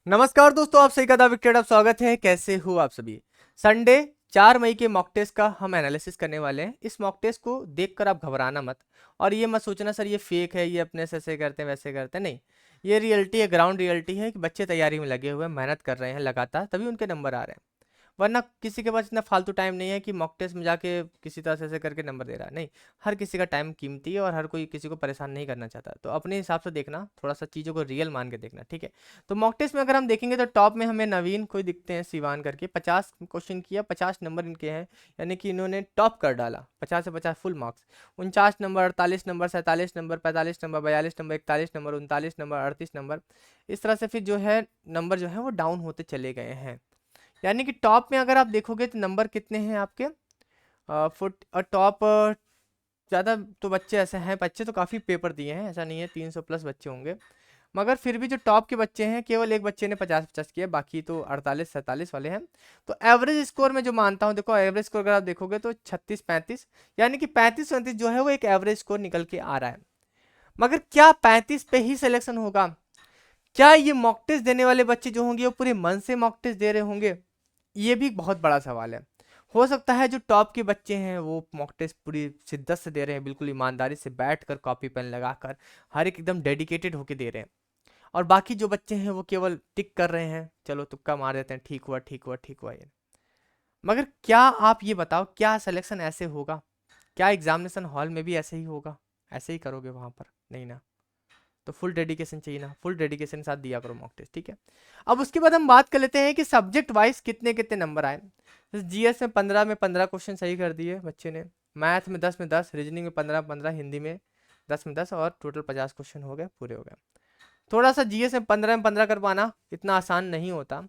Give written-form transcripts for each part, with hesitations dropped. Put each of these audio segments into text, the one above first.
नमस्कार दोस्तों, आप सही का विकेट आप स्वागत है। कैसे हो आप सभी। संडे 4 मई के मॉक टेस्ट का हम एनालिसिस करने वाले हैं। इस मॉक टेस्ट को देखकर आप घबराना मत और ये मत सोचना सर ये फेक है, ये अपने से ऐसे करते हैं वैसे करते हैं। नहीं, ये रियलिटी है, ग्राउंड रियलिटी है कि बच्चे तैयारी में लगे हुए हैं, मेहनत कर रहे हैं लगातार, तभी उनके नंबर आ रहे हैं। वरना किसी के पास इतना फालतू टाइम नहीं है कि मॉक टेस्ट में जाके किसी तरह से ऐसे करके नंबर दे रहा है। नहीं, हर किसी का टाइम कीमती है और हर कोई किसी को परेशान नहीं करना चाहता। तो अपने हिसाब से देखना, थोड़ा सा चीज़ों को रियल मान के देखना, ठीक है। तो मॉक टेस्ट में अगर हम देखेंगे तो टॉप में हमें नवीन कोई दिखते हैं, सिवान करके 50 क्वेश्चन किया, 50 नंबर इनके हैं। यानी कि इन्होंने टॉप कर डाला, 50 से 50 full marks. 49 number, 48 number, 47 number, 45 number, 42 number, 41 number, 39 number, 38 number. इस तरह से फिर जो है नंबर जो है वो डाउन होते चले गए हैं। यानी कि टॉप में अगर आप देखोगे तो नंबर कितने हैं आपके, फुट और टॉप। ज़्यादा तो बच्चे ऐसे हैं, बच्चे तो काफ़ी पेपर दिए हैं, ऐसा नहीं है, 300 प्लस बच्चे होंगे। मगर फिर भी जो टॉप के बच्चे हैं, केवल एक बच्चे ने 50-50 किया, बाकी तो 48-47 वाले हैं। तो एवरेज स्कोर में जो मानता हूँ, देखो एवरेज स्कोर अगर आप देखोगे तो 36-35, यानी कि 35-35 जो है वो एक एवरेज स्कोर निकल के आ रहा है। मगर क्या 35 पे ही सिलेक्शन होगा? क्या ये मॉक टेस्ट देने वाले बच्चे जो होंगे वो पूरे मन से मॉक टेस्ट दे रहे होंगे? ये भी एक बहुत बड़ा सवाल है। हो सकता है जो टॉप के बच्चे हैं वो मॉक टेस्ट पूरी शिद्दत से दे रहे हैं, बिल्कुल ईमानदारी से बैठ कर कॉपी पेन लगाकर, हर एक एकदम डेडिकेटेड होके दे रहे हैं। और बाकी जो बच्चे हैं वो केवल टिक कर रहे हैं, चलो तुक्का मार देते हैं, ठीक हुआ ठीक हुआ ठीक हुआ ये। मगर क्या आप ये बताओ, क्या सिलेक्शन ऐसे होगा? क्या एग्जामिनेशन हॉल में भी ऐसे ही होगा? ऐसे ही करोगे वहां पर? नहीं ना। तो फुल डेडिकेशन चाहिए ना, फुल डेडिकेशन के साथ दिया करो मॉक टेस्ट, ठीक है। अब उसके बाद हम बात कर लेते हैं कि सब्जेक्ट वाइज कितने कितने नंबर आए। जीएस में 15 क्वेश्चन सही कर दिए बच्चे ने, मैथ में 10 में 10, रीजनिंग में 15 हिंदी में 10 में 10, और टोटल 50 क्वेश्चन हो गए, पूरे हो गए। थोड़ा सा जीएस में 15 कर पाना इतना आसान नहीं होता,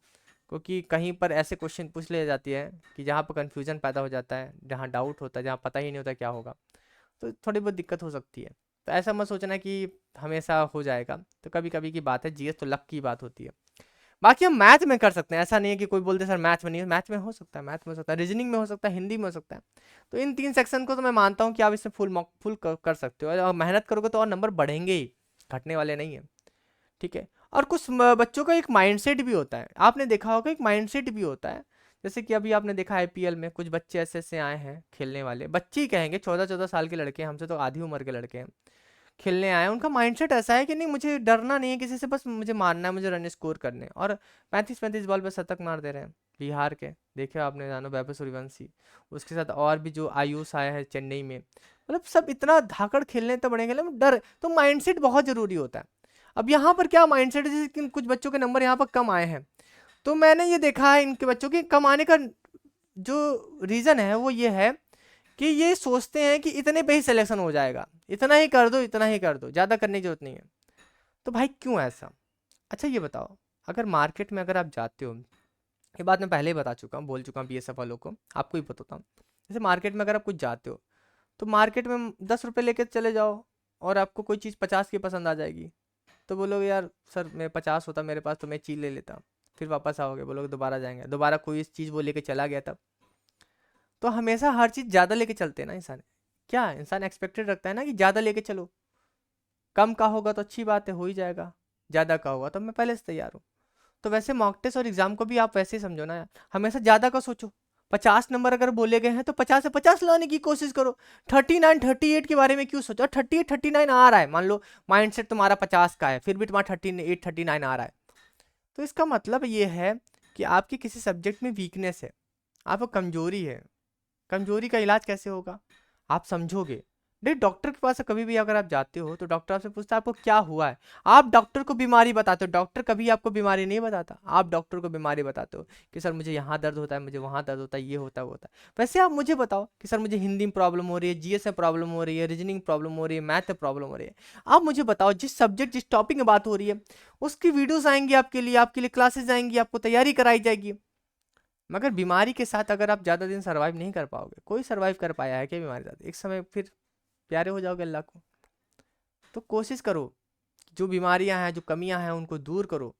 क्योंकि कहीं पर ऐसे क्वेश्चन पूछ ले जाती है कि जहाँ पर कन्फ्यूजन पैदा हो जाता है, जहाँ डाउट होता है, जहाँ पता ही नहीं होता क्या होगा, तो थोड़ी बहुत दिक्कत हो सकती है। तो ऐसा मत सोचना कि हमेशा हो जाएगा, तो कभी कभी की बात है, जीएस तो लक की बात होती है। बाकी हम मैथ में कर सकते हैं, ऐसा नहीं है कि कोई बोलते सर मैथ में नहीं है, मैथ में हो सकता है, मैथ में हो सकता है, रीजनिंग में हो सकता है, हिंदी में हो सकता है। तो इन 3 सेक्शन को तो मैं मानता हूँ कि आप इसमें फुल कर सकते हो, और मेहनत करोगे तो और नंबर बढ़ेंगे ही, घटने वाले नहीं है, ठीक है। और कुछ बच्चों का एक माइंडसेट भी होता है, आपने देखा होगा एक माइंडसेट भी होता है। जैसे कि अभी आपने देखा आईपीएल में कुछ बच्चे ऐसे ऐसे आए हैं खेलने वाले, बच्चे ही कहेंगे, 14-14 साल के लड़के हैं, हमसे तो आधी उम्र के लड़के हैं, खेलने आए हैं। उनका माइंडसेट ऐसा है कि नहीं, मुझे डरना नहीं है किसी से, बस मुझे मारना है, मुझे रन स्कोर करने हैं। और 35-35 बॉल पे शतक मार दे रहे हैं। बिहार के देखे आपने, जानो वैभव सूर्यवंशी, उसके साथ और भी जो आयुष आया है चेन्नई में, मतलब सब इतना धाकड़ खेलने तो बड़े खेले, डर। तो माइंडसेट बहुत जरूरी होता है। अब यहाँ पर क्या माइंडसेट है, जैसे कि कुछ बच्चों के नंबर यहाँ पर कम आए हैं, तो मैंने ये देखा है इनके बच्चों के कम आने का जो रीज़न है वो ये है कि ये सोचते हैं कि इतने पे ही सिलेक्शन हो जाएगा, इतना ही कर दो, इतना ही कर दो, ज़्यादा करने की जरूरत नहीं है। तो भाई क्यों ऐसा? अच्छा ये बताओ, अगर मार्केट में अगर आप जाते हो, ये बात मैं पहले ही बता चुका हूँ, बोल चुका हूँ बीएसएफ वालों को, आपको ही बताता हूँ। जैसे मार्केट में अगर आप कुछ जाते हो, तो मार्केट में 10 रुपये लेके चले जाओ, और आपको कोई चीज़ 50 की पसंद आ जाएगी, तो बोलोगे यार सर मैं 50 होता मेरे पास तो मैं चीज़ ले लेता। फिर वापस आओगे, बोलोगे दोबारा जाएंगे, दोबारा कोई इस चीज़ वो लेके चला गया तब। तो हमेशा हर चीज़ ज़्यादा लेके चलते हैं ना इंसान। क्या इंसान एक्सपेक्टेड रखता है ना कि ज़्यादा लेके चलो, कम का होगा तो अच्छी बात है, हो ही जाएगा, ज़्यादा का होगा तो मैं पहले से तैयार हूँ। तो वैसे मॉक टेस्ट और एग्जाम को भी आप वैसे ही समझो ना यार, हमेशा ज़्यादा का सोचो। 50 नंबर अगर बोले गए हैं तो 50 से 50 लाने की कोशिश करो। 39-38 के बारे में क्यों सोचो? 38-39 आ रहा है, मान लो माइंड सेट तुम्हारा 50 का है, फिर भी तुम्हारा 38-39 आ रहा है, तो इसका मतलब ये है कि आपकी किसी सब्जेक्ट में वीकनेस है, आपको कमजोरी है। कमजोरी का इलाज कैसे होगा? आप समझोगे। देख, डॉक्टर के पास कभी भी अगर आप जाते हो तो डॉक्टर आपसे पूछता है आपको क्या हुआ है, आप डॉक्टर को बीमारी बताते हो। डॉक्टर कभी आपको बीमारी नहीं बताता, आप डॉक्टर को बीमारी बताते हो कि सर मुझे यहाँ दर्द होता है, मुझे वहाँ दर्द होता है, ये होता है वो होता है। वैसे आप मुझे बताओ कि सर मुझे हिंदी में प्रॉब्लम हो रही है, जीएस में प्रॉब्लम हो रही है, रीजनिंग प्रॉब्लम हो रही है, मैथ में प्रॉब्लम हो रही है। आप मुझे बताओ, जिस सब्जेक्ट जिस टॉपिक में बात हो रही है उसकी वीडियोस आएंगी आपके लिए क्लासेस आएंगी, आपको तैयारी कराई जाएगी। मगर बीमारी के साथ अगर आप ज़्यादा दिन सर्वाइव नहीं कर पाओगे, कोई सर्वाइव कर पाया है क्या बीमारी के साथ? एक समय फिर प्यारे हो जाओगे अल्लाह को। तो कोशिश करो, जो बीमारियां हैं, जो कमियां हैं, उनको दूर करो।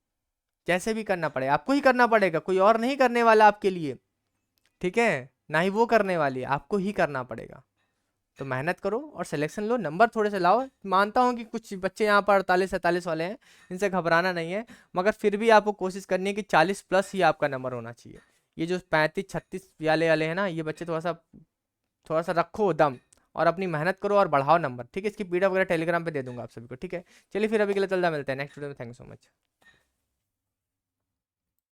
जैसे भी करना पड़े आपको ही करना पड़ेगा, कोई और नहीं करने वाला आपके लिए, ठीक है। ना ही वो करने वाली है, आपको ही करना पड़ेगा। तो मेहनत करो और सिलेक्शन लो, नंबर थोड़े से लाओ। मानता हूँ कि कुछ बच्चे यहाँ पर 48-47 वाले हैं, इनसे घबराना नहीं है, मगर फिर भी आपको कोशिश करनी है कि 40 प्लस ही आपका नंबर होना चाहिए। ये जो 35-36 वाले वाले हैं ना, ये बच्चे थोड़ा सा रखो दम और अपनी मेहनत करो और बढ़ाओ नंबर, ठीक है। इसकी पीडीएफ वगैरह टेलीग्राम पे दे दूंगा आप सभी को, ठीक है। चलिए फिर अभी के लिए चलता, मिलते हैं नेक्स्ट वीडियो में। Thank you so much.